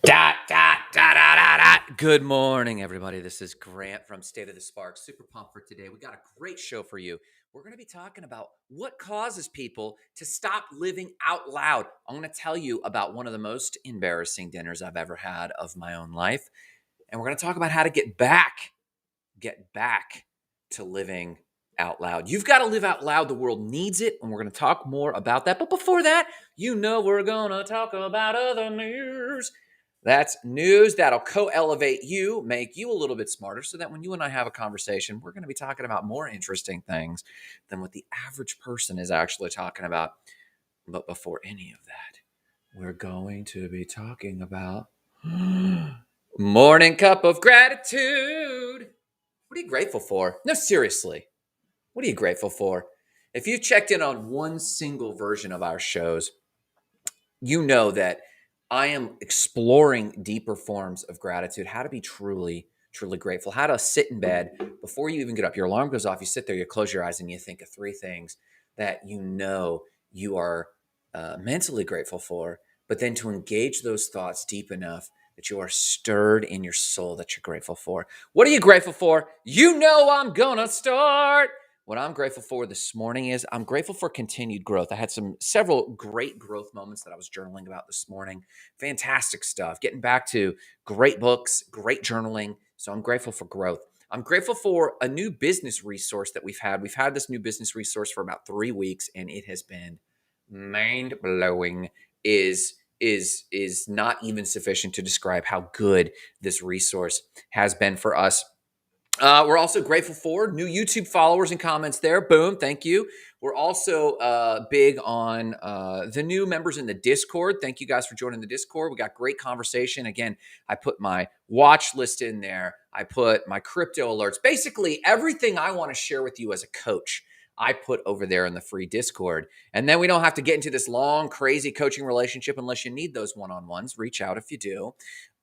Dot, dot, dot, dot, dot, dot. Good morning, everybody. This is Grant from State of the Spark. Super pumped for today. We got a great show for you. We're going to be talking about what causes people to stop living out loud. I'm going to tell you about one of the most embarrassing dinners I've ever had of my own life. And we're going to talk about how to get back to living out loud. You've got to live out loud. The world needs it. And we're going to talk more about that. But before that, we're going to talk about other news. That's news that'll co-elevate you, make you a little bit smarter so that when you and I have a conversation, we're going to be talking about more interesting things than what the average person is actually talking about. But before any of that, we're going to be talking about morning cup of gratitude. What are you grateful for? No, seriously. What are you grateful for? If you checked in on one single version of our shows, you know that I am exploring deeper forms of gratitude, how to be truly, truly grateful, how to sit in bed before you even get up. Your alarm goes off, you sit there, you close your eyes, and you think of three things that you are mentally grateful for, but then to engage those thoughts deep enough that you are stirred in your soul that you're grateful for. What are you grateful for? I'm going to start. What I'm grateful for this morning is I'm grateful for continued growth. I had several great growth moments that I was journaling about this morning. Fantastic stuff. Getting back to great books, great journaling. So I'm grateful for growth. I'm grateful for a new business resource that we've had. We've had this new business resource for about 3 weeks, and it has been mind blowing. Is not even sufficient to describe how good this resource has been for us. We're also grateful for new YouTube followers and comments there. Boom. Thank you. We're also big on the new members in the Discord. Thank you guys for joining the Discord. We got great conversation. Again, I put my watch list in there. I put my crypto alerts. Basically, everything I want to share with you as a coach, I put over there in the free Discord. And then we don't have to get into this long, crazy coaching relationship unless you need those one-on-ones. Reach out if you do.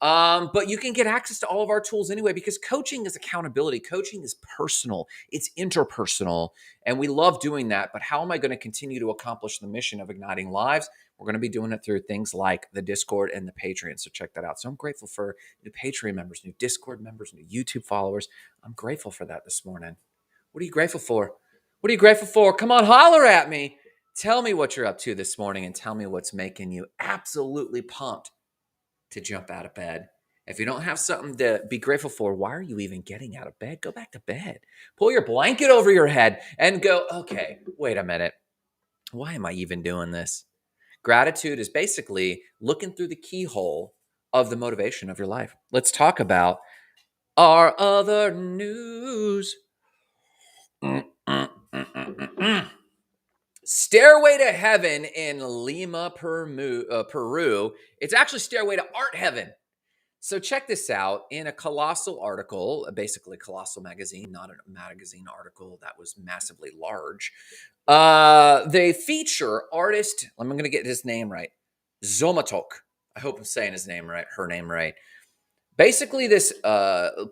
But you can get access to all of our tools anyway, because coaching is accountability. Coaching is personal. It's interpersonal. And we love doing that. But how am I going to continue to accomplish the mission of igniting lives? We're going to be doing it through things like the Discord and the Patreon. So check that out. So I'm grateful for new Patreon members, new Discord members, new YouTube followers. I'm grateful for that this morning. What are you grateful for? What are you grateful for? Come on, holler at me. Tell me what you're up to this morning and tell me what's making you absolutely pumped to jump out of bed. If you don't have something to be grateful for, why are you even getting out of bed? Go back to bed. Pull your blanket over your head and go, okay, wait a minute. Why am I even doing this? Gratitude is basically looking through the keyhole of the motivation of your life. Let's talk about our other news. Stairway to Heaven in Lima, Peru. It's actually Stairway to Art Heaven. So check this out. In a Colossal article, basically Colossal magazine, not a magazine article that was massively large, they feature artist, I'm going to get his name right, Zomatok. I hope I'm saying his name right, her name right. Basically, this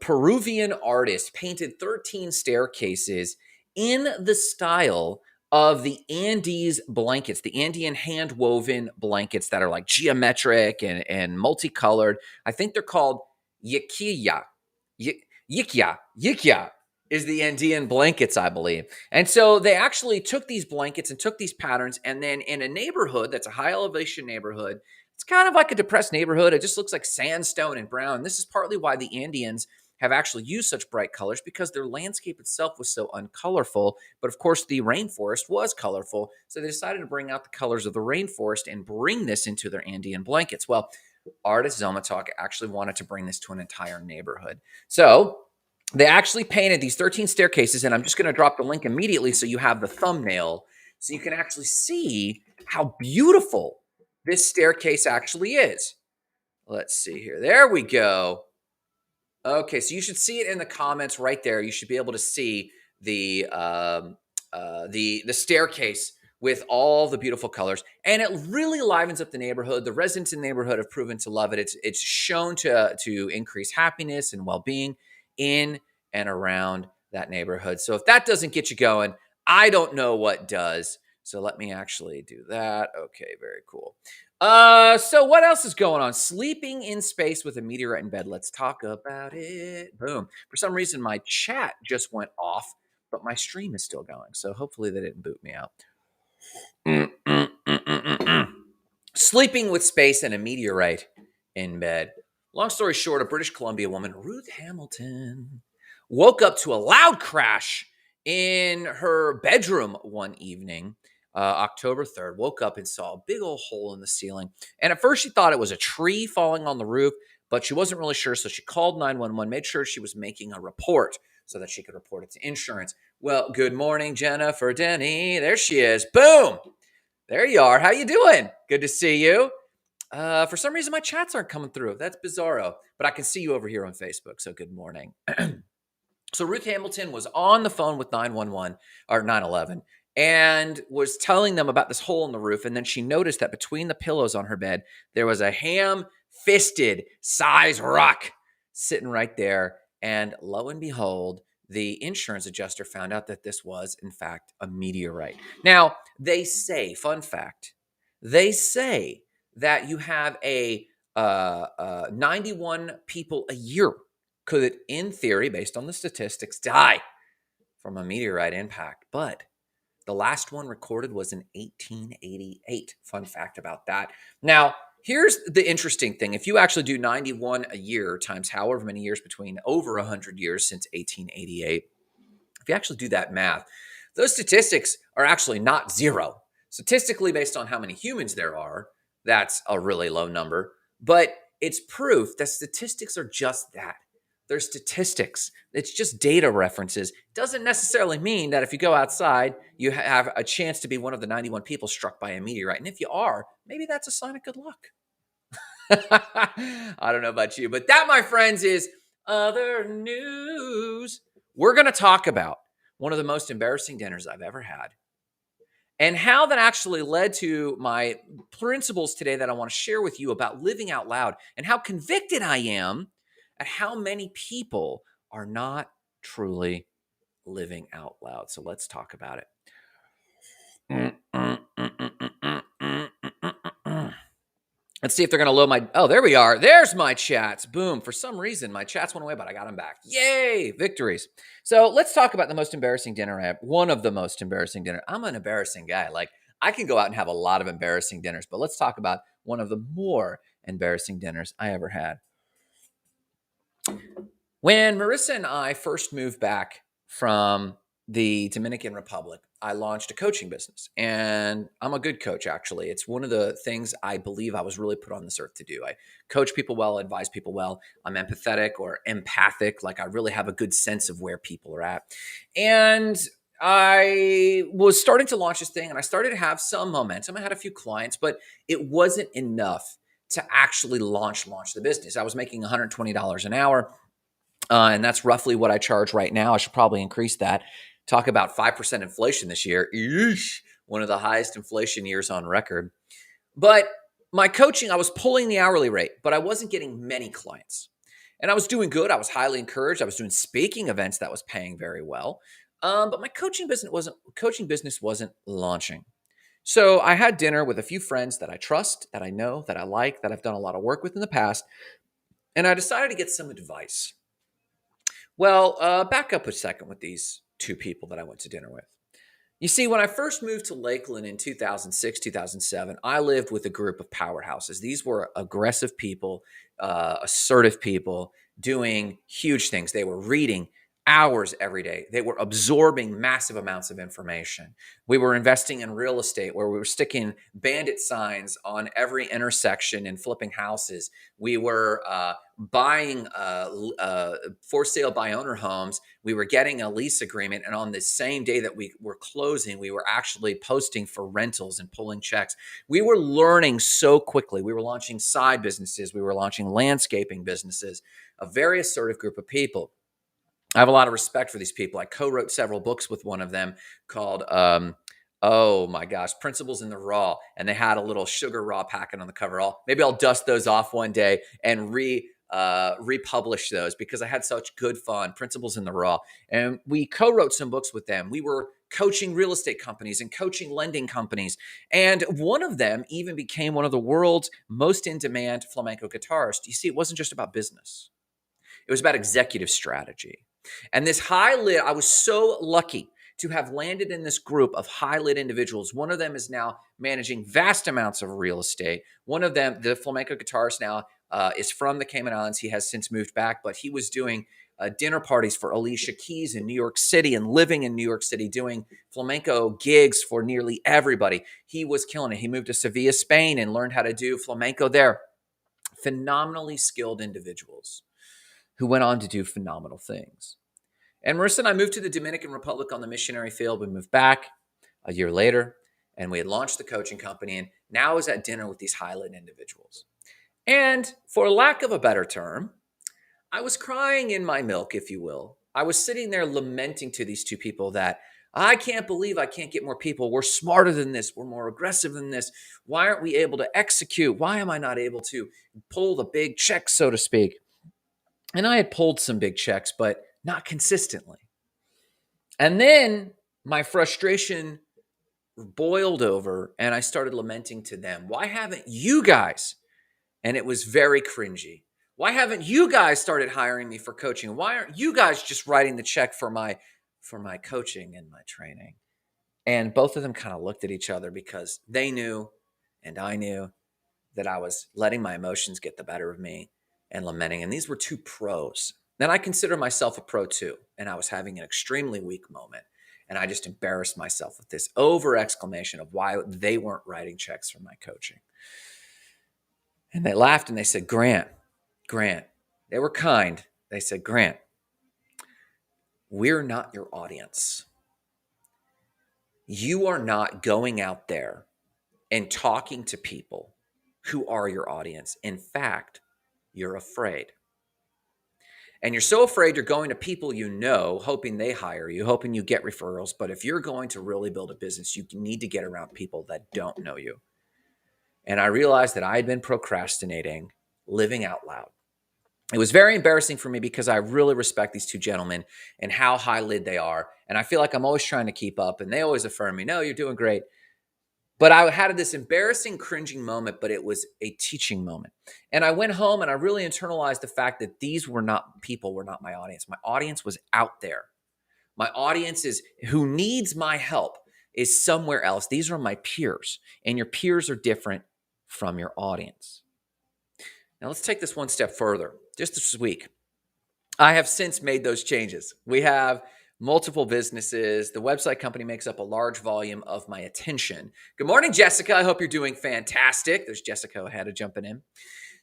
Peruvian artist painted 13 staircases in the style of the Andes blankets, the Andean hand-woven blankets that are like geometric and multicolored. I think they're called yikia. Yikia is the Andean blankets, I believe. And so they actually took these blankets and took these patterns, and then in a neighborhood that's a high elevation neighborhood, it's kind of like a depressed neighborhood. It just looks like sandstone and brown. This is partly why the Andeans have actually used such bright colors, because their landscape itself was so uncolorful. But of course, the rainforest was colorful. So they decided to bring out the colors of the rainforest and bring this into their Andean blankets. Well, artist Zomatok actually wanted to bring this to an entire neighborhood. So they actually painted these 13 staircases, and I'm just going to drop the link immediately so you have the thumbnail so you can actually see how beautiful this staircase actually is. Let's see here. There we go. Okay, so you should see it in the comments right there. You should be able to see the staircase with all the beautiful colors, and it really livens up the neighborhood. The residents in the neighborhood have proven to love it. It's shown to increase happiness and well-being in and around that neighborhood. So if that doesn't get you going, I don't know what does. So let me actually do that. Okay, very cool. So what else is going on? Sleeping in space with a meteorite in bed. Let's talk about it. Boom. For some reason, my chat just went off, but my stream is still going. So hopefully they didn't boot me out. Sleeping with space and a meteorite in bed. Long story short, a British Columbia woman, Ruth Hamilton, woke up to a loud crash in her bedroom one evening, October 3rd. Woke up and saw a big old hole in the ceiling. And at first, she thought it was a tree falling on the roof, but she wasn't really sure. So she called 911, made sure she was making a report so that she could report it to insurance. Well, good morning, Jennifer Denny. There she is. Boom. There you are. How you doing? Good to see you. For some reason, my chats aren't coming through. That's bizarro. But I can see you over here on Facebook. So good morning. So Ruth Hamilton was on the phone with 911 or 911 and was telling them about this hole in the roof. And then she noticed that between the pillows on her bed, there was a ham-fisted size rock sitting right there. And lo and behold, the insurance adjuster found out that this was, in fact, a meteorite. Now, they say, fun fact, they say that you have 91 people a year could, in theory, based on the statistics, die from a meteorite impact. But the last one recorded was in 1888. Fun fact about that. Now, here's the interesting thing. If you actually do 91 a year times however many years between over 100 years since 1888, if you actually do that math, those statistics are actually not zero. Statistically, based on how many humans there are, that's a really low number. But it's proof that statistics are just that. They're statistics. It's just data references. Doesn't necessarily mean that if you go outside, you have a chance to be one of the 91 people struck by a meteorite. And if you are, maybe that's a sign of good luck. I don't know about you, but that, my friends, is other news. We're going to talk about one of the most embarrassing dinners I've ever had and how that actually led to my principles today that I want to share with you about living out loud and how convicted I am at how many people are not truly living out loud. So let's talk about it. Let's see if they're going to load my... Oh, there we are. There's my chats. Boom. For some reason, my chats went away, but I got them back. Yay! Victories. So let's talk about the most embarrassing dinner I have. One of the most embarrassing dinner. I'm an embarrassing guy. Like, I can go out and have a lot of embarrassing dinners, but let's talk about one of the more embarrassing dinners I ever had. When Marissa and I first moved back from the Dominican Republic, I launched a coaching business, and I'm a good coach, actually. It's one of the things I believe I was really put on this earth to do. I coach people well, advise people well. I'm empathetic or empathic. Like, I really have a good sense of where people are at. And I was starting to launch this thing, and I started to have some momentum. I had a few clients, but it wasn't enough to actually launch the business. I was making $120 an hour. And that's roughly what I charge right now. I should probably increase that. Talk about 5% inflation this year. Eesh, one of the highest inflation years on record. But my coaching, I was pulling the hourly rate, but I wasn't getting many clients. And I was doing good. I was highly encouraged. I was doing speaking events that was paying very well. But my coaching business wasn't launching. So I had dinner with a few friends that I trust, that I know, that I like, that I've done a lot of work with in the past. And I decided to get some advice. Well, back up a second with these two people that I went to dinner with. You see, when I first moved to Lakeland in 2006, 2007, I lived with a group of powerhouses. These were aggressive people, assertive people doing huge things. They were reading hours every day. They were absorbing massive amounts of information. We were investing in real estate where we were sticking bandit signs on every intersection and flipping houses. We were buying for sale by owner homes. We were getting a lease agreement. And on the same day that we were closing, we were actually posting for rentals and pulling checks. We were learning so quickly. We were launching side businesses. We were launching landscaping businesses, a very assertive group of people. I have a lot of respect for these people. I co-wrote several books with one of them called, oh my gosh, Principles in the Raw. And they had a little sugar raw packet on the cover. Maybe I'll dust those off one day and republish those because I had such good fun. Principles in the Raw. And we co-wrote some books with them. We were coaching real estate companies and coaching lending companies. And one of them even became one of the world's most in-demand flamenco guitarists. You see, it wasn't just about business. It was about executive strategy. And this high lit, I was so lucky to have landed in this group of high lit individuals. One of them is now managing vast amounts of real estate. One of them, the flamenco guitarist now, is from the Cayman Islands. He has since moved back, but he was doing dinner parties for Alicia Keys in New York City and living in New York City, doing flamenco gigs for nearly everybody. He was killing it. He moved to Sevilla, Spain, and learned how to do flamenco there. Phenomenally skilled individuals who went on to do phenomenal things. And Marissa and I moved to the Dominican Republic on the missionary field. We moved back a year later, and we had launched the coaching company, and now I was at dinner with these high-lit individuals. And for lack of a better term, I was crying in my milk, if you will. I was sitting there lamenting to these two people that I can't believe I can't get more people. We're smarter than this. We're more aggressive than this. Why aren't we able to execute? Why am I not able to pull the big checks, so to speak? And I had pulled some big checks, but not consistently. And then my frustration boiled over and I started lamenting to them. Why haven't you guys? And it was very cringy. Why haven't you guys started hiring me for coaching? Why aren't you guys just writing the check for my coaching and my training? And both of them kind of looked at each other because they knew and I knew that I was letting my emotions get the better of me and lamenting. And these were two pros. Then I consider myself a pro too. And I was having an extremely weak moment. And I just embarrassed myself with this over exclamation of why they weren't writing checks for my coaching. And they laughed and they said, Grant, they were kind. They said, Grant, we're not your audience. You are not going out there and talking to people who are your audience. In fact, you're afraid. And you're so afraid you're going to people you know, hoping they hire you, hoping you get referrals. But if you're going to really build a business, you need to get around people that don't know you. And I realized that I had been procrastinating, living out loud. It was very embarrassing for me because I really respect these two gentlemen and how high-lit they are. And I feel like I'm always trying to keep up. And they always affirm me, no, you're doing great. But I had this embarrassing, cringing moment, but it was a teaching moment. And I went home and I really internalized the fact that these were not people, were not my audience. My audience was out there. My audience is who needs my help is somewhere else. These are my peers, and your peers are different from your audience. Now let's take this one step further. Just this week, I have since made those changes. We have multiple businesses. The website company makes up a large volume of my attention. Good morning, Jessica. I hope you're doing fantastic. There's Jessica ahead of jumping in.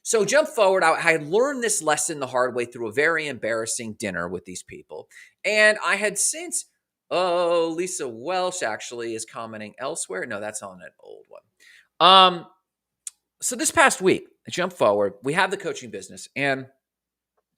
So jump forward. I had learned this lesson the hard way through a very embarrassing dinner with these people. And I had since, Lisa Welsh actually is commenting elsewhere. No, that's on an old one. So this past week, jump forward, we have the coaching business. And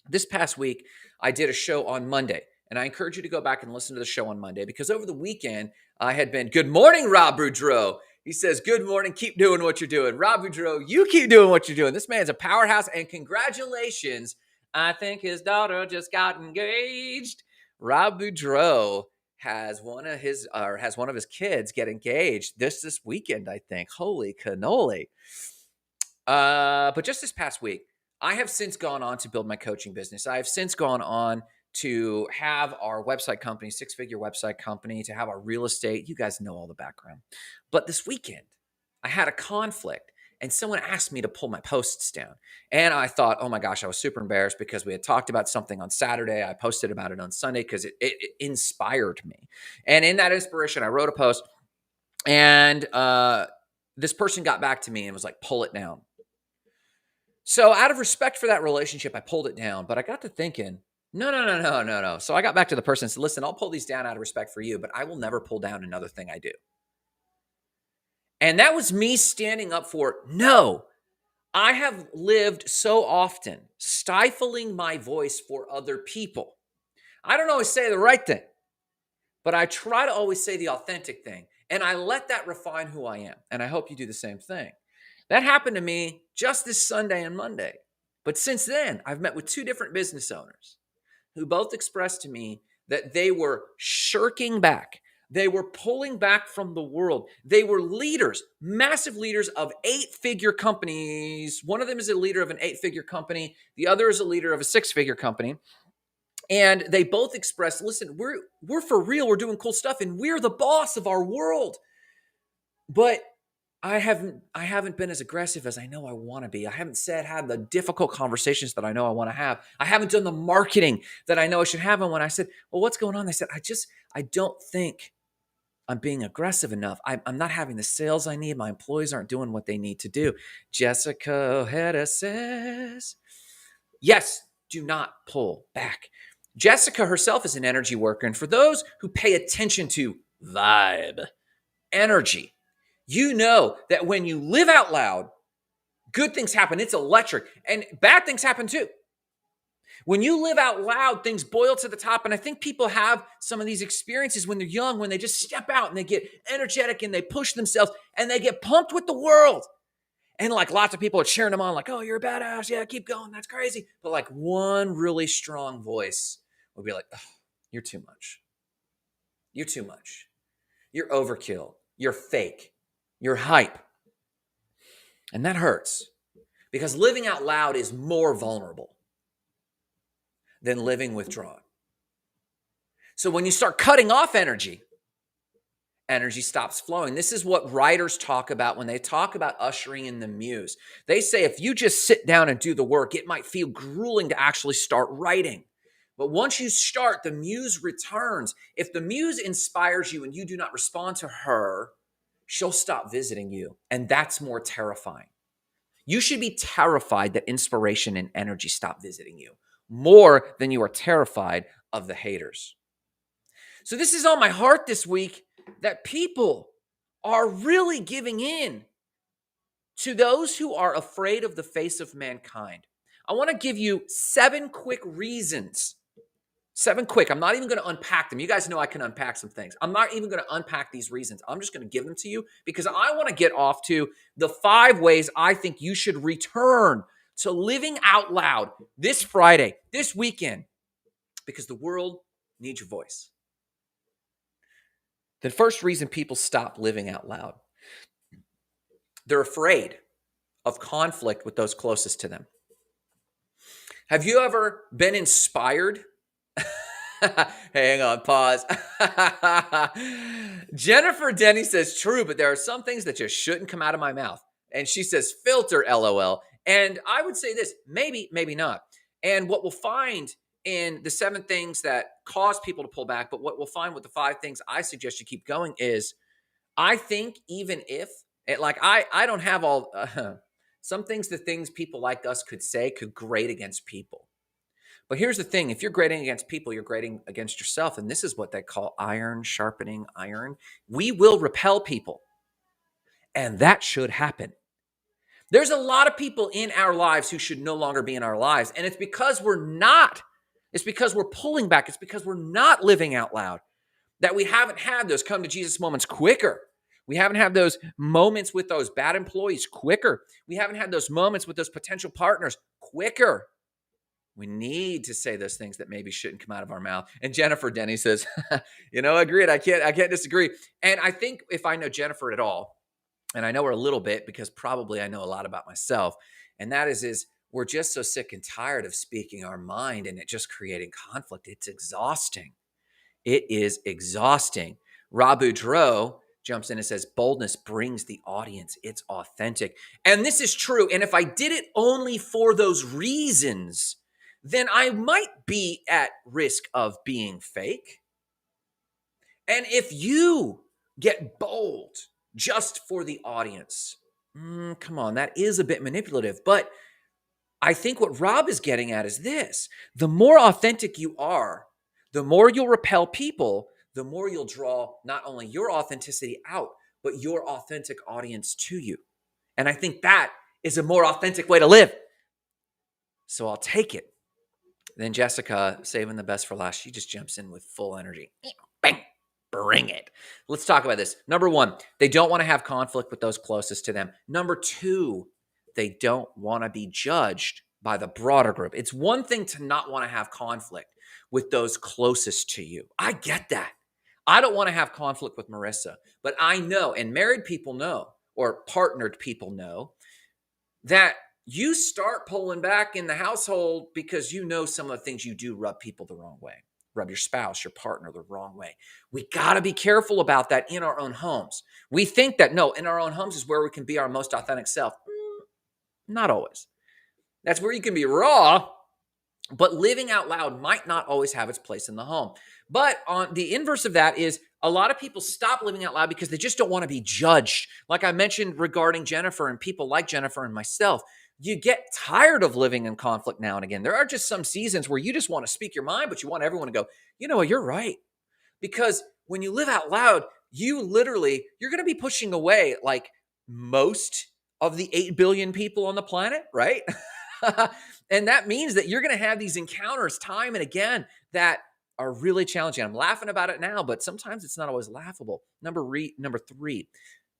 this past week, I did a show on Monday. And I encourage you to go back and listen to the show on Monday because over the weekend, I had been, good morning, Rob Boudreau. He says, good morning, keep doing what you're doing. Rob Boudreau, you keep doing what you're doing. This man's a powerhouse and congratulations. I think his daughter just got engaged. Rob Boudreau has one of his kids get engaged this weekend, I think. Holy cannoli. But just this past week, I have since gone on to build my coaching business. I have since gone on to have our website company, six-figure website company, to have our real estate. You guys know all the background. But this weekend, I had a conflict and someone asked me to pull my posts down. And I thought, oh my gosh, I was super embarrassed because we had talked about something on Saturday. I posted about it on Sunday because it inspired me. And in that inspiration, I wrote a post and this person got back to me and was like, pull it down. So out of respect for that relationship, I pulled it down. But I got to thinking, no. So I got back to the person and said, listen, I'll pull these down out of respect for you, but I will never pull down another thing I do. And that was me standing up for, no, I have lived so often stifling my voice for other people. I don't always say the right thing, but I try to always say the authentic thing. And I let that refine who I am. And I hope you do the same thing. That happened to me just this Sunday and Monday. But since then, I've met with two different business owners who both expressed to me that they were shirking back. They were pulling back from the world. They were leaders, massive leaders of 8-figure companies. One of them is a leader of an 8-figure company. The other is a leader of a 6-figure company. And they both expressed, listen, we're for real. We're doing cool stuff and we're the boss of our world. But I haven't been as aggressive as I know I want to be. I haven't had the difficult conversations that I know I want to have. I haven't done the marketing that I know I should have. And when I said, well, what's going on? They said, I don't think I'm being aggressive enough. I'm not having the sales I need. My employees aren't doing what they need to do. Jessica Ojeda says, yes, do not pull back. Jessica herself is an energy worker. And for those who pay attention to vibe, energy, you know that when you live out loud, good things happen. It's electric. And bad things happen too. When you live out loud, things boil to the top. And I think people have some of these experiences when they're young, when they just step out and they get energetic and they push themselves and they get pumped with the world. And like lots of people are cheering them on, like, oh, you're a badass. Yeah, keep going. That's crazy. But like one really strong voice will be like, oh, you're too much. You're too much. You're overkill. You're fake. You're hype. And that hurts because living out loud is more vulnerable than living withdrawn. So when you start cutting off energy, energy stops flowing. This is what writers talk about when they talk about ushering in the muse. They say if you just sit down and do the work, it might feel grueling to actually start writing. But once you start, the muse returns. If the muse inspires you and you do not respond to her, she'll stop visiting you. And that's more terrifying. You should be terrified that inspiration and energy stop visiting you more than you are terrified of the haters. So this is on my heart this week, that people are really giving in to those who are afraid of the face of mankind. I want to give you 7 quick reasons. 7 quick. I'm not even going to unpack them. You guys know I can unpack some things. I'm not even going to unpack these reasons. I'm just going to give them to you because I want to get off to the 5 ways I think you should return to living out loud this Friday, this weekend, because the world needs your voice. The first reason people stop living out loud, they're afraid of conflict with those closest to them. Have you ever been inspired? Hang on, pause. Jennifer Denny says, true, but there are some things that just shouldn't come out of my mouth. And she says, filter, LOL. And I would say this, maybe, maybe not. And what we'll find in the 7 things that cause people to pull back, but what we'll find with the 5 things I suggest you keep going is, I think even if, I don't have all, some things, the things people like us could say could grate against people. But here's the thing. If you're grading against people, you're grading against yourself. And this is what they call iron sharpening iron. We will repel people. And that should happen. There's a lot of people in our lives who should no longer be in our lives. And it's because we're not. It's because we're pulling back. It's because we're not living out loud that we haven't had those come to Jesus moments quicker. We haven't had those moments with those bad employees quicker. We haven't had those moments with those potential partners quicker. We need to say those things that maybe shouldn't come out of our mouth. And Jennifer Denny says, agreed. I can't disagree. And I think if I know Jennifer at all, and I know her a little bit because probably I know a lot about myself, and that is we're just so sick and tired of speaking our mind and it just creating conflict. It's exhausting. It is exhausting. Rob Boudreau jumps in and says, boldness brings the audience. It's authentic. And this is true. And if I did it only for those reasons, then I might be at risk of being fake. And if you get bold just for the audience, come on, that is a bit manipulative. But I think what Rob is getting at is this. The more authentic you are, the more you'll repel people, the more you'll draw not only your authenticity out, but your authentic audience to you. And I think that is a more authentic way to live. So I'll take it. Then Jessica, saving the best for last, she just jumps in with full energy. Bang, bring it. Let's talk about this. Number 1, they don't want to have conflict with those closest to them. Number 2, they don't want to be judged by the broader group. It's one thing to not want to have conflict with those closest to you. I get that. I don't want to have conflict with Marissa, but I know, and married people know, or partnered people know, that you start pulling back in the household because you know some of the things you do rub people the wrong way, rub your spouse, your partner the wrong way. We got to be careful about that in our own homes. We think that, no, in our own homes is where we can be our most authentic self. Not always. That's where you can be raw, but living out loud might not always have its place in the home. But on the inverse of that is a lot of people stop living out loud because they just don't want to be judged. Like I mentioned regarding Jennifer and people like Jennifer and myself, you get tired of living in conflict now and again. There are just some seasons where you just want to speak your mind, but you want everyone to go, you know what, you're right. Because when you live out loud, you're going to be pushing away like most of the 8 billion people on the planet, right? And that means that you're going to have these encounters time and again that are really challenging. I'm laughing about it now, but sometimes it's not always laughable. Number 3,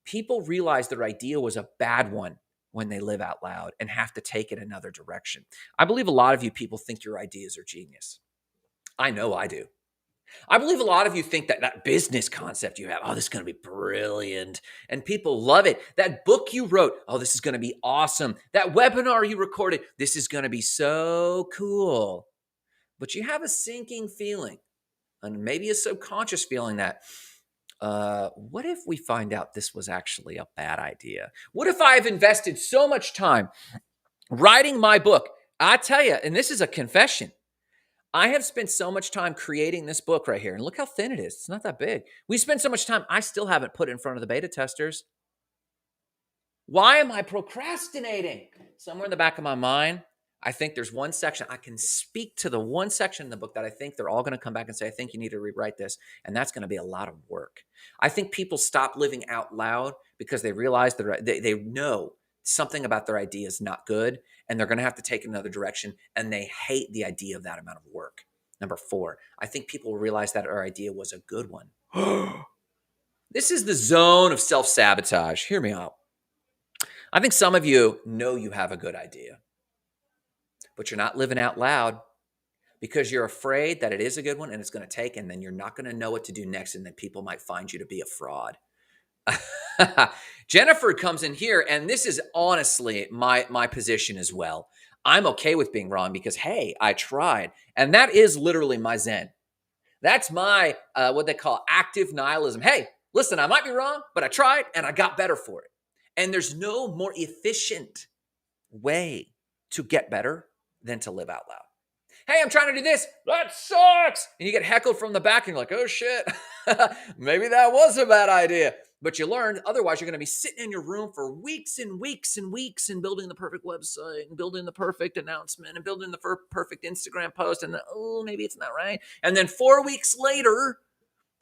people realize their idea was a bad one when they live out loud and have to take it another direction. I believe a lot of you people think your ideas are genius. I know I do. I believe a lot of you think that business concept you have, oh, this is going to be brilliant. And people love it. That book you wrote, oh, this is going to be awesome. That webinar you recorded, this is going to be so cool. But you have a sinking feeling, and maybe a subconscious feeling that, what if we find out this was actually a bad idea? What if I've invested so much time writing my book? I tell you, and this is a confession, I have spent so much time creating this book right here. And look how thin it is. It's not that big. We spent so much time. I still haven't put it in front of the beta testers. Why am I procrastinating? Somewhere in the back of my mind, I think there's one section. I can speak to the one section in the book that I think they're all going to come back and say, I think you need to rewrite this. And that's going to be a lot of work. I think people stop living out loud because they realize that they know something about their idea is not good, and they're going to have to take another direction, and they hate the idea of that amount of work. Number 4, I think people realize that our idea was a good one. This is the zone of self-sabotage. Hear me out. I think some of you know you have a good idea, but you're not living out loud because you're afraid that it is a good one and it's going to take, and then you're not going to know what to do next, and then people might find you to be a fraud. Jennifer comes in here, and this is honestly my position as well. I'm okay with being wrong because, hey, I tried. And that is literally my Zen. That's my, what they call active nihilism. Hey, listen, I might be wrong, but I tried and I got better for it. And there's no more efficient way to get better than to live out loud. Hey, I'm trying to do this. That sucks. And you get heckled from the back and you're like, oh shit, maybe that was a bad idea. But you learned, otherwise you're going to be sitting in your room for weeks and weeks and weeks and building the perfect website and building the perfect announcement and building the perfect Instagram post. And then, oh, maybe it's not right. And then 4 weeks later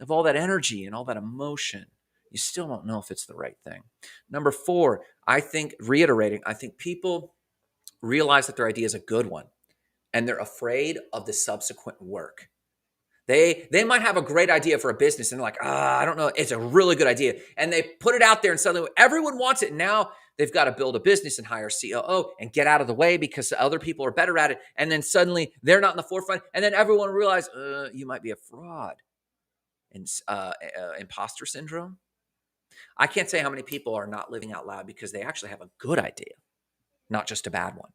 of all that energy and all that emotion, you still don't know if it's the right thing. Number 4, I think people realize that their idea is a good one, and they're afraid of the subsequent work. They might have a great idea for a business and they're like, I don't know, it's a really good idea. And they put it out there and suddenly everyone wants it. Now they've got to build a business and hire a COO and get out of the way because other people are better at it. And then suddenly they're not in the forefront. And then everyone realizes you might be a fraud. And imposter syndrome. I can't say how many people are not living out loud because they actually have a good idea, not just a bad one.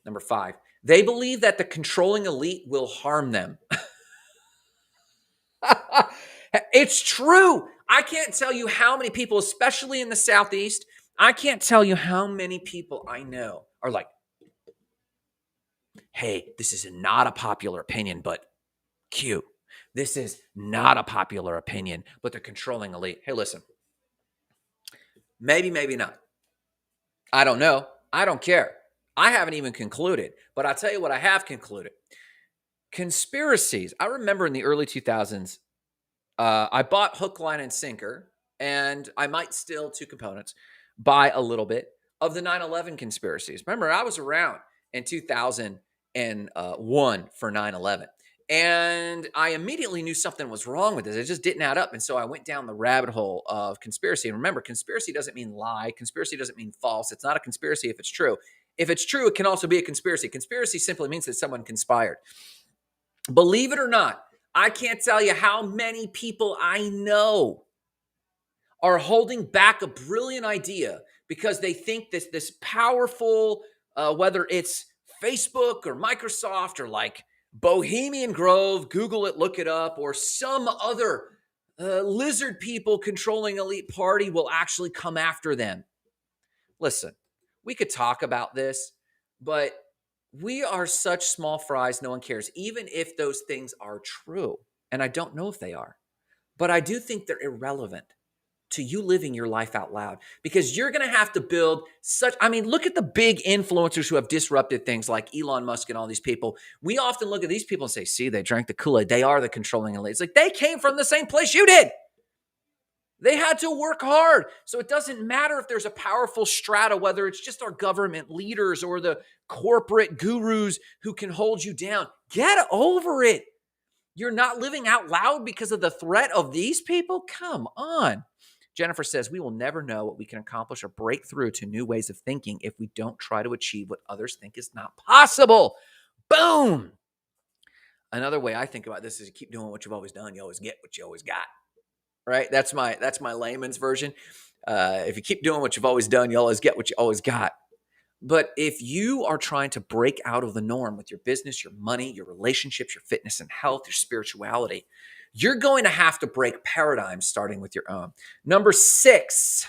Number 5, they believe that the controlling elite will harm them. It's true. I can't tell you how many people, especially in the Southeast, I can't tell you how many people I know are like, hey, this is not a popular opinion, but Q. This is not a popular opinion, but the controlling elite. Hey, listen, maybe not. I don't know. I don't care. I haven't even concluded, but I'll tell you what I have concluded. Conspiracies. I remember in the early 2000s, I bought hook, line, and sinker, and I might still, 2 components, buy a little bit of the 9/11 conspiracies. Remember, I was around in 2001 for 9/11, and I immediately knew something was wrong with this. It just didn't add up, and so I went down the rabbit hole of conspiracy. And remember, conspiracy doesn't mean lie. Conspiracy doesn't mean false. It's not a conspiracy if it's true. If it's true, it can also be a conspiracy. Conspiracy simply means that someone conspired. Believe it or not, I can't tell you how many people I know are holding back a brilliant idea because they think this powerful, whether it's Facebook or Microsoft or like Bohemian Grove, Google it, look it up, or some other lizard people controlling elite party will actually come after them. Listen, we could talk about this, but we are such small fries, no one cares, even if those things are true. And I don't know if they are, but I do think they're irrelevant to you living your life out loud, because you're going to have to build look at the big influencers who have disrupted things like Elon Musk and all these people. We often look at these people and say, see, they drank the Kool-Aid. They are the controlling elite. It's like they came from the same place you did. They had to work hard. So it doesn't matter if there's a powerful strata, whether it's just our government leaders or the corporate gurus who can hold you down. Get over it. You're not living out loud because of the threat of these people? Come on. Jennifer says, we will never know what we can accomplish or break through to new ways of thinking if we don't try to achieve what others think is not possible. Boom. Another way I think about this is you keep doing what you've always done. You always get what you always got. Right? That's my layman's version. If you keep doing what you've always done, you always get what you always got. But if you are trying to break out of the norm with your business, your money, your relationships, your fitness and health, your spirituality, you're going to have to break paradigms starting with your own. Number 6,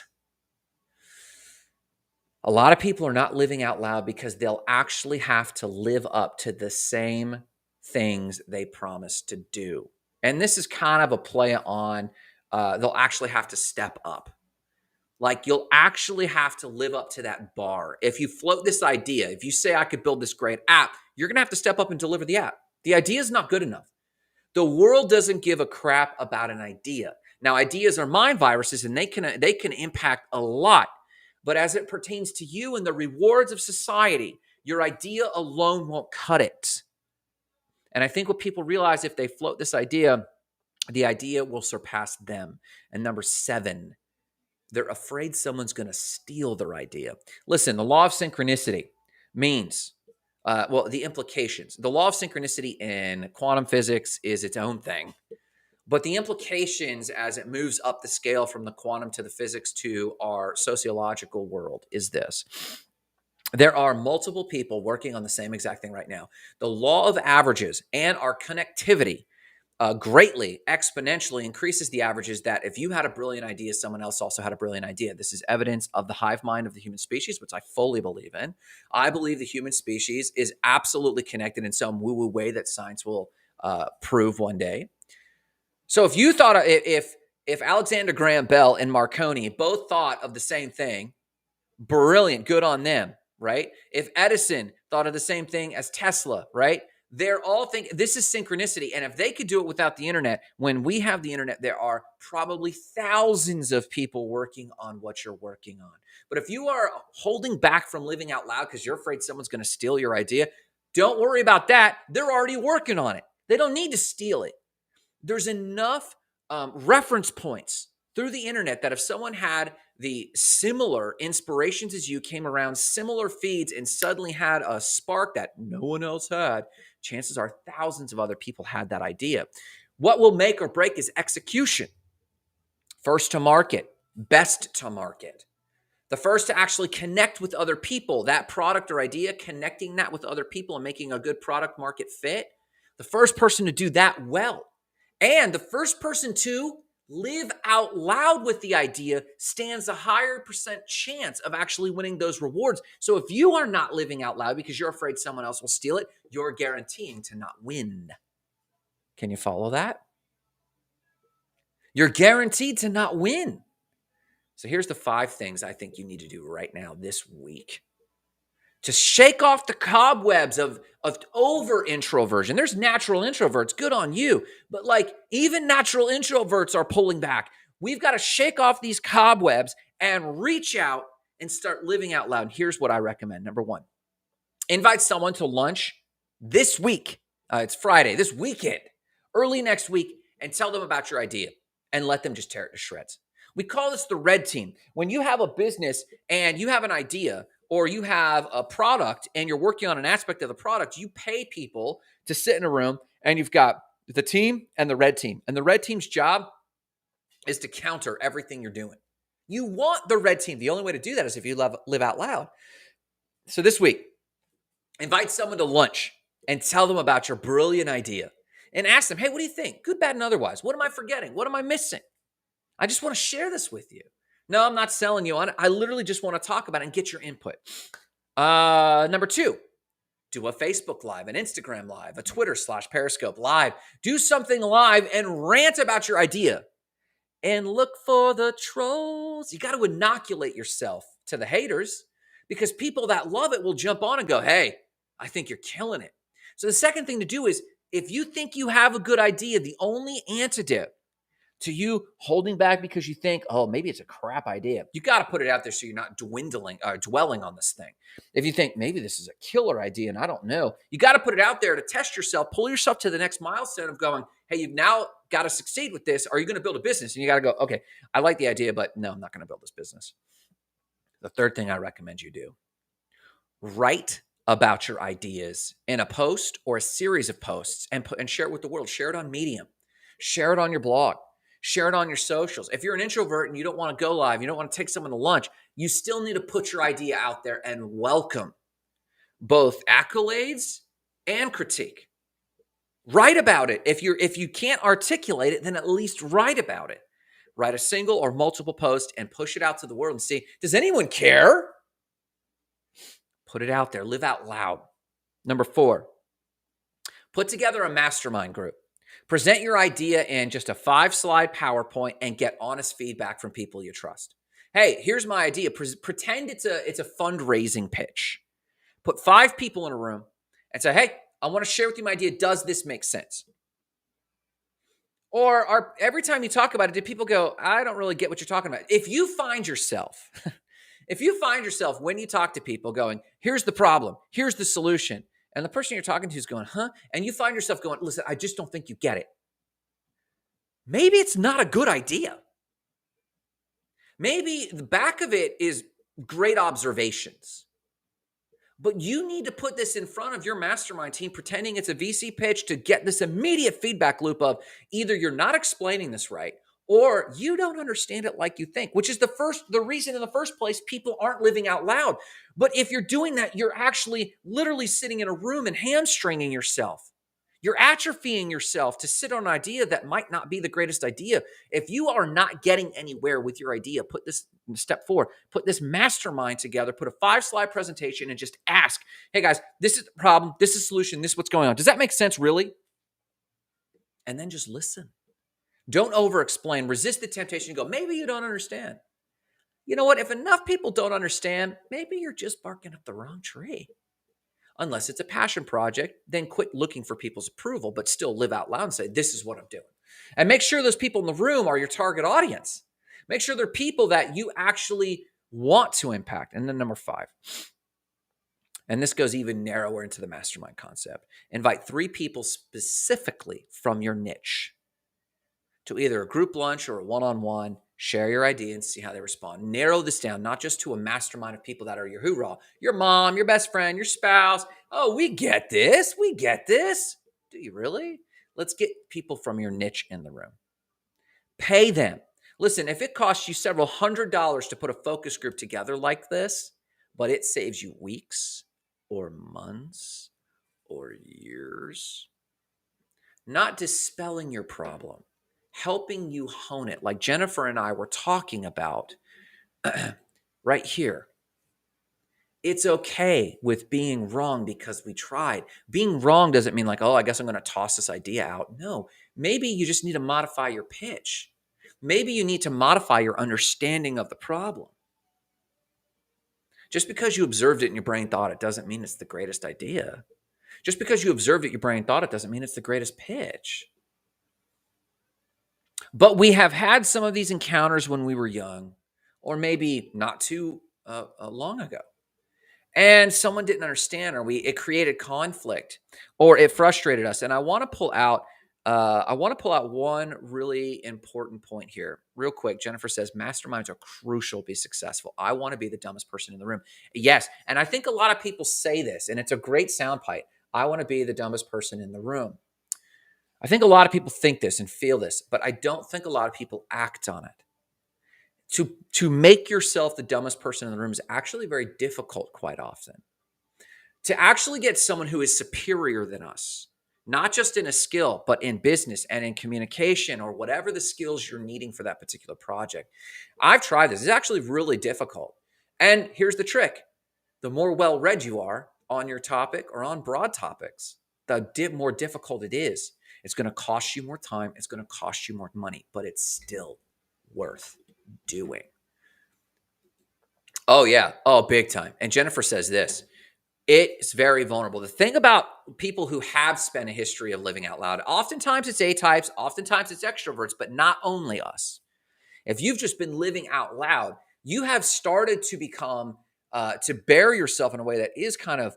a lot of people are not living out loud because they'll actually have to live up to the same things they promised to do. And this is kind of a play on they'll actually have to step up. Like you'll actually have to live up to that bar. If you float this idea, if you say I could build this great app, you're going to have to step up and deliver the app. The idea is not good enough. The world doesn't give a crap about an idea. Now, ideas are mind viruses and they can impact a lot. But as it pertains to you and the rewards of society, your idea alone won't cut it. And I think what people realize, if they float this idea, the idea will surpass them. And number 7, they're afraid someone's going to steal their idea. Listen, the law of synchronicity means, the implications. The law of synchronicity in quantum physics is its own thing. But the implications as it moves up the scale from the quantum to the physics to our sociological world is this. There are multiple people working on the same exact thing right now. The law of averages and our connectivity greatly, exponentially increases the averages that if you had a brilliant idea, someone else also had a brilliant idea. This is evidence of the hive mind of the human species, which I fully believe in. I believe the human species is absolutely connected in some woo-woo way that science will prove one day. So if you thought, if Alexander Graham Bell and Marconi both thought of the same thing, brilliant, good on them, right? If Edison thought of the same thing as Tesla, right? They're all thinking this is synchronicity. And if they could do it without the internet, when we have the internet, there are probably thousands of people working on what you're working on. But if you are holding back from living out loud because you're afraid someone's going to steal your idea, don't worry about that. They're already working on it. They don't need to steal it. There's enough reference points through the internet that if someone had the similar inspirations as you, came around similar feeds and suddenly had a spark that no one else had, chances are thousands of other people had that idea. What will make or break is execution. First to market, best to market. The first to actually connect with other people, that product or idea, connecting that with other people and making a good product market fit. The first person to do that well. And the first person to live out loud with the idea stands a higher percent chance of actually winning those rewards. So if you are not living out loud because you're afraid someone else will steal it, you're guaranteeing to not win. Can you follow that? You're guaranteed to not win. So here's the 5 things I think you need to do right now this week to shake off the cobwebs of over introversion. There's natural introverts, good on you. But like even natural introverts are pulling back. We've got to shake off these cobwebs and reach out and start living out loud. Here's what I recommend. Number 1, invite someone to lunch this week. It's Friday, this weekend, early next week, and tell them about your idea and let them just tear it to shreds. We call this the red team. When you have a business and you have an idea, or you have a product and you're working on an aspect of the product, you pay people to sit in a room and you've got the team and the red team. And the red team's job is to counter everything you're doing. You want the red team. The only way to do that is if you live out loud. So this week, invite someone to lunch and tell them about your brilliant idea and ask them, hey, what do you think? Good, bad, and otherwise. What am I forgetting? What am I missing? I just want to share this with you. No, I'm not selling you on it. I literally just want to talk about it and get your input. Number 2, do a Facebook Live, an Instagram Live, a Twitter/Periscope Live. Do something live and rant about your idea. And look for the trolls. You got to inoculate yourself to the haters because people that love it will jump on and go, hey, I think you're killing it. So the second thing to do is if you think you have a good idea, the only antidote to you holding back because you think, oh, maybe it's a crap idea, you got to put it out there so you're not dwelling on this thing. If you think maybe this is a killer idea and I don't know, you got to put it out there to test yourself, pull yourself to the next milestone of going, hey, you've now got to succeed with this. Are you going to build a business? And you got to go, okay, I like the idea, but no, I'm not going to build this business. The third thing I recommend you do, write about your ideas in a post or a series of posts and share it with the world. Share it on Medium. Share it on your blog. Share it on your socials. If you're an introvert and you don't want to go live, you don't want to take someone to lunch, you still need to put your idea out there and welcome both accolades and critique. Write about it. If you can't articulate it, then at least write about it. Write a single or multiple post and push it out to the world and see, does anyone care? Put it out there. Live out loud. Number 4, put together a mastermind group. Present your idea in just a 5-slide PowerPoint and get honest feedback from people you trust. Hey, here's my idea. Pretend it's a fundraising pitch. Put 5 people in a room and say, hey, I want to share with you my idea. Does this make sense? Or every time you talk about it, do people go, I don't really get what you're talking about? If you find yourself when you talk to people going, here's the problem, here's the solution, and the person you're talking to is going, huh? And you find yourself going, listen, I just don't think you get it. Maybe it's not a good idea. Maybe the back of it is great observations. But you need to put this in front of your mastermind team, pretending it's a VC pitch to get this immediate feedback loop of either you're not explaining this right or you don't understand it like you think, which is the reason in the first place people aren't living out loud. But if you're doing that, you're actually literally sitting in a room and hamstringing yourself. You're atrophying yourself to sit on an idea that might not be the greatest idea. If you are not getting anywhere with your idea, put this step 4, put this mastermind together, put a 5-slide presentation and just ask, hey guys, this is the problem, this is the solution, this is what's going on. Does that make sense really? And then just listen. Don't over-explain. Resist the temptation to go, maybe you don't understand. You know what? If enough people don't understand, maybe you're just barking up the wrong tree. Unless it's a passion project, then quit looking for people's approval, but still live out loud and say, this is what I'm doing. And make sure those people in the room are your target audience. Make sure they're people that you actually want to impact. And then number 5, and this goes even narrower into the mastermind concept, invite 3 people specifically from your niche to either a group lunch or a one-on-one. Share your idea and see how they respond. Narrow this down, not just to a mastermind of people that are your hoorah, your mom, your best friend, your spouse. Oh, we get this. We get this. Do you really? Let's get people from your niche in the room. Pay them. Listen, if it costs you several $100s to put a focus group together like this, but it saves you weeks or months or years, not dispelling your problem, helping you hone it, like Jennifer and I were talking about right here. It's okay with being wrong because we tried. Being wrong doesn't mean like, oh, I guess I'm going to toss this idea out. No, maybe you just need to modify your pitch. Maybe you need to modify your understanding of the problem. Just because you observed it and your brain thought it doesn't mean it's the greatest idea. Just because you observed it, your brain thought it doesn't mean it's the greatest pitch. But we have had some of these encounters when we were young, or maybe not too long ago. And someone didn't understand, or it created conflict, or it frustrated us. And I want to pull out one really important point here, real quick. Jennifer says masterminds are crucial to be successful. I want to be the dumbest person in the room. Yes, and I think a lot of people say this, and it's a great soundbite. I want to be the dumbest person in the room. I think a lot of people think this and feel this, but I don't think a lot of people act on it. To make yourself the dumbest person in the room is actually very difficult quite often. To actually get someone who is superior than us, not just in a skill, but in business and in communication or whatever the skills you're needing for that particular project. I've tried this. It's actually really difficult. And here's the trick. The more well-read you are on your topic or on broad topics, the more difficult it is. It's going to cost you more time. It's going to cost you more money, but it's still worth doing. Oh, yeah. Oh, big time. And Jennifer says this. It's very vulnerable. The thing about people who have spent a history of living out loud, oftentimes it's A-types, oftentimes it's extroverts, but not only us. If you've just been living out loud, you have started to become, to bear yourself in a way that is kind of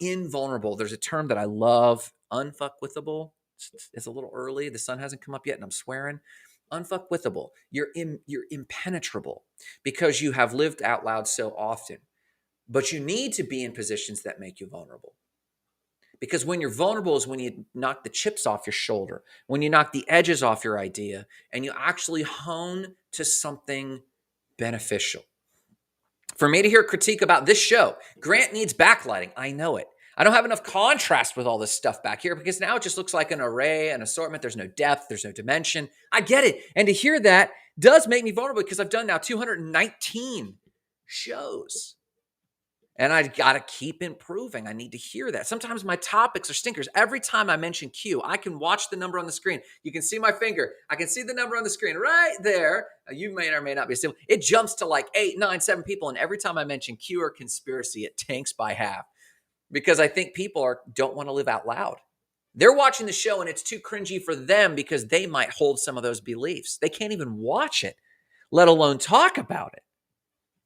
invulnerable. There's a term that I love, unfuckwithable. It's a little early. The sun hasn't come up yet and I'm swearing. Unfuckwithable. You're impenetrable because you have lived out loud so often. But you need to be in positions that make you vulnerable. Because when you're vulnerable is when you knock the chips off your shoulder, when you knock the edges off your idea, and you actually hone to something beneficial. For me to hear critique about this show, Grant needs backlighting. I know it. I don't have enough contrast with all this stuff back here because now it just looks like an array, an assortment. There's no depth. There's no dimension. I get it. And to hear that does make me vulnerable because I've done now 219 shows. And I got to keep improving. I need to hear that. Sometimes my topics are stinkers. Every time I mention Q, I can watch the number on the screen. You can see my finger. I can see the number on the screen right there. You may or may not be able. It jumps to like 8, 9, 7 people. And every time I mention Q or conspiracy, it tanks by half because I think people don't want to live out loud. They're watching the show and it's too cringy for them because they might hold some of those beliefs. They can't even watch it, let alone talk about it.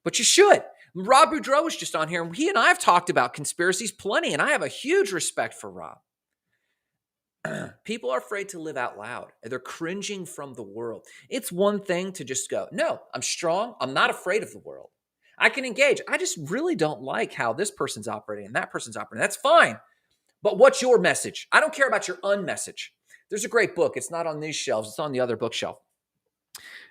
But you should. Rob Boudreau was just on here, and he and I have talked about conspiracies plenty, and I have a huge respect for Rob. People are afraid to live out loud. They're cringing from the world. It's one thing to just go, no, I'm strong. I'm not afraid of the world. I can engage. I just really don't like how this person's operating and that person's operating. That's fine. But what's your message? I don't care about your unmessage. There's a great book. It's not on these shelves. It's on the other bookshelf.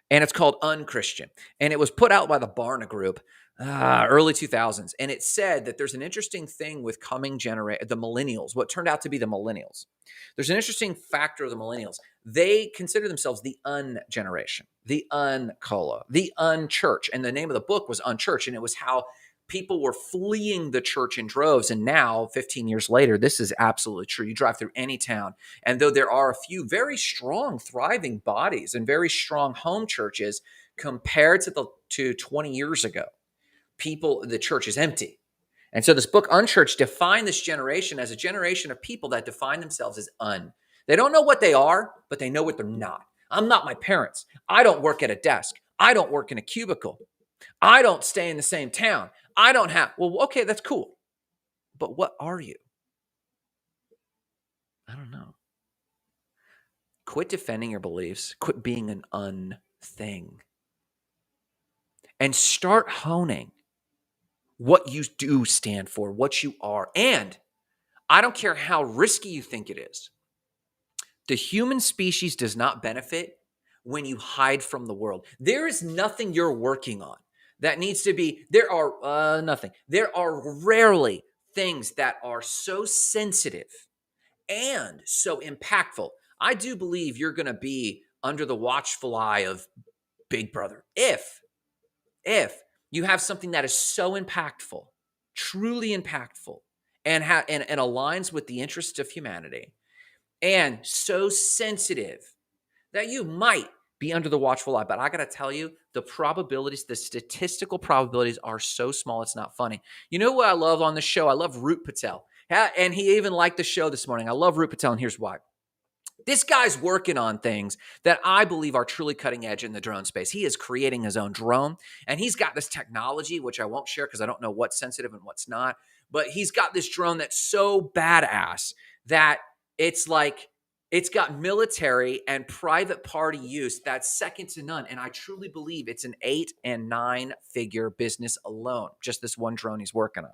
And it's called Unchristian. And it was put out by the Barna Group. Early 2000s. And it said that there's an interesting thing with the millennials, what turned out to be the millennials. There's an interesting factor of the millennials. They consider themselves the un-generation, the un-cola, the un-church. And the name of the book was Unchurch. And it was how people were fleeing the church in droves. And now, 15 years later, this is absolutely true. You drive through any town. And though there are a few very strong, thriving bodies and very strong home churches compared to 20 years ago, the church is empty. And so this book, Unchurched, defined this generation as a generation of people that define themselves as un. They don't know what they are, but they know what they're not. I'm not my parents. I don't work at a desk. I don't work in a cubicle. I don't stay in the same town. Well, okay, that's cool. But what are you? I don't know. Quit defending your beliefs. Quit being an un-thing. And start honing what you do stand for, what you are. And I don't care how risky you think it is. The human species does not benefit when you hide from the world. There is nothing you're working on that needs to be, there are nothing. There are rarely things that are so sensitive and so impactful. I do believe you're going to be under the watchful eye of Big Brother. If you have something that is so impactful, truly impactful, and aligns with the interests of humanity, and so sensitive that you might be under the watchful eye. But I got to tell you, the statistical probabilities are so small, it's not funny. You know what I love on the show? I love Ruth Patel. And he even liked the show this morning. I love Ruth Patel, and here's why. This guy's working on things that I believe are truly cutting edge in the drone space. He is creating his own drone, and he's got this technology, which I won't share because I don't know what's sensitive and what's not. But he's got this drone that's so badass that it's got military and private party use that's second to none. And I truly believe it's an 8 and 9 figure business alone, just this one drone he's working on.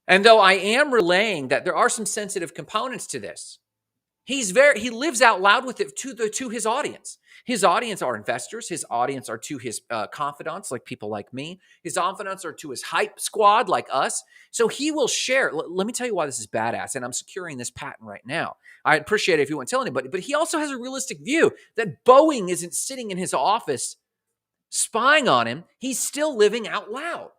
And though I am relaying that there are some sensitive components to this, He lives out loud with it to his audience. His audience are investors. His audience are to his confidants, like people like me. His confidants are to his hype squad, like us. So he will share. Let me tell you why this is badass, and I'm securing this patent right now. I'd appreciate it if you wouldn't tell anybody, but he also has a realistic view that Boeing isn't sitting in his office spying on him. He's still living out loud.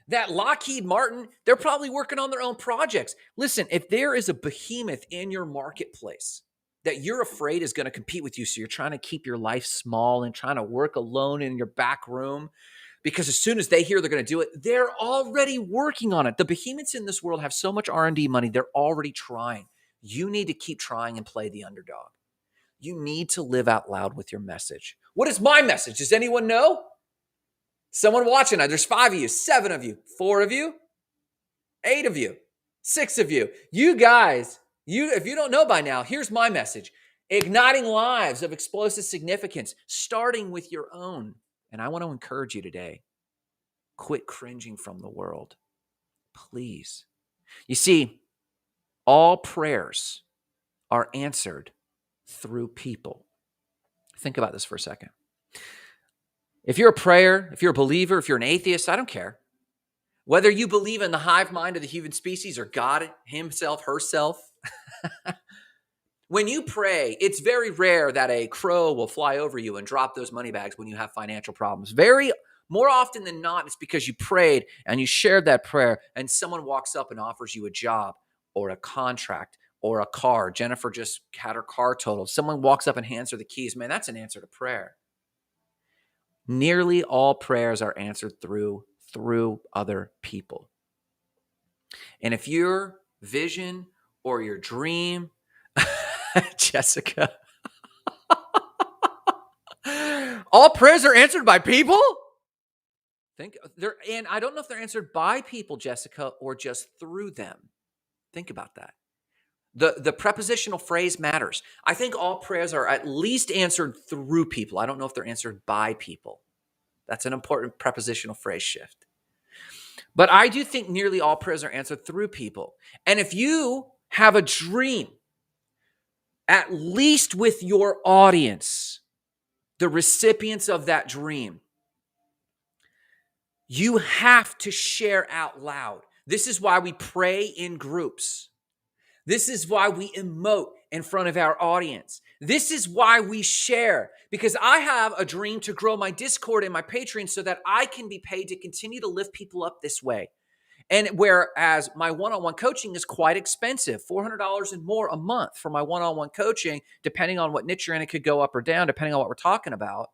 That Lockheed Martin, they're probably working on their own projects. Listen, if there is a behemoth in your marketplace that you're afraid is going to compete with you, so you're trying to keep your life small and trying to work alone in your back room, because as soon as they hear they're going to do it, they're already working on it. The behemoths in this world have so much R&D money, they're already trying. You need to keep trying and play the underdog. You need to live out loud with your message. What is my message? Does anyone know? Someone watching, there's 5 of you, 7 of you, 4 of you, 8 of you, 6 of you. You guys, if you don't know by now, here's my message. Igniting lives of explosive significance, starting with your own. And I want to encourage you today, quit cringing from the world. Please. You see, all prayers are answered through people. Think about this for a second. If you're a prayer, if you're a believer, if you're an atheist, I don't care. Whether you believe in the hive mind of the human species or God himself, herself, when you pray, it's very rare that a crow will fly over you and drop those money bags when you have financial problems. More often than not, it's because you prayed and you shared that prayer and someone walks up and offers you a job or a contract or a car. Jennifer just had her car totaled. Someone walks up and hands her the keys. Man, that's an answer to prayer. Nearly all prayers are answered through other people. And if your vision or your dream, Jessica, all prayers are answered by people? And I don't know if they're answered by people, Jessica, or just through them. Think about that. The prepositional phrase matters. I think all prayers are at least answered through people. I don't know if they're answered by people. That's an important prepositional phrase shift. But I do think nearly all prayers are answered through people. And if you have a dream, at least with your audience, the recipients of that dream, you have to share out loud. This is why we pray in groups. This is why we emote in front of our audience. This is why we share, because I have a dream to grow my Discord and my Patreon so that I can be paid to continue to lift people up this way. And whereas my one-on-one coaching is quite expensive, $400 and more a month for my one-on-one coaching, depending on what niche you're in, it could go up or down, depending on what we're talking about.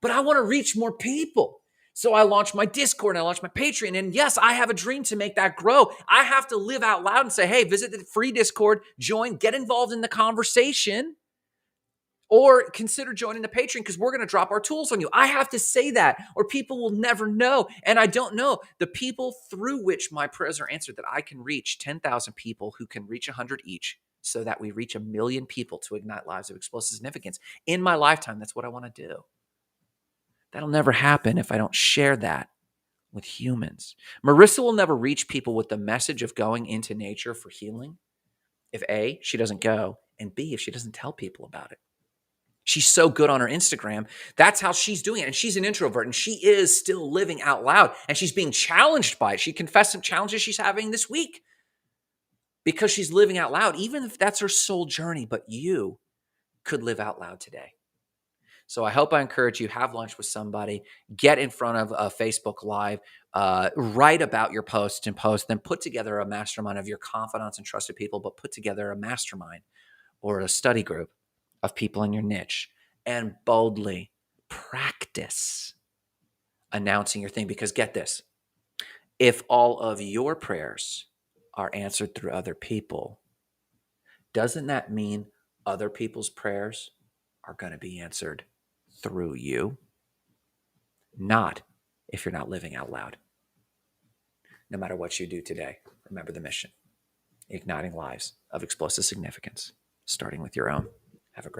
But I want to reach more people. So I launched my Discord and I launched my Patreon. And yes, I have a dream to make that grow. I have to live out loud and say, hey, visit the free Discord, join, get involved in the conversation, or consider joining the Patreon because we're going to drop our tools on you. I have to say that or people will never know. And I don't know the people through which my prayers are answered, that I can reach 10,000 people who can reach 100 each so that we reach 1 million people to ignite lives of explosive significance. In my lifetime, that's what I want to do. That'll never happen if I don't share that with humans. Marissa will never reach people with the message of going into nature for healing if A, she doesn't go, and B, if she doesn't tell people about it. She's so good on her Instagram. That's how she's doing it. And she's an introvert and she is still living out loud and she's being challenged by it. She confessed some challenges she's having this week because she's living out loud, even if that's her soul journey. But you could live out loud today. So I hope I encourage you, have lunch with somebody, get in front of a Facebook Live, write about your posts and post, then put together a mastermind of your confidants and trusted people, but put together a mastermind or a study group of people in your niche and boldly practice announcing your thing. Because get this, if all of your prayers are answered through other people, doesn't that mean other people's prayers are going to be answered through you? Not if you're not living out loud. No matter what you do today, remember the mission: igniting lives of explosive significance, starting with your own.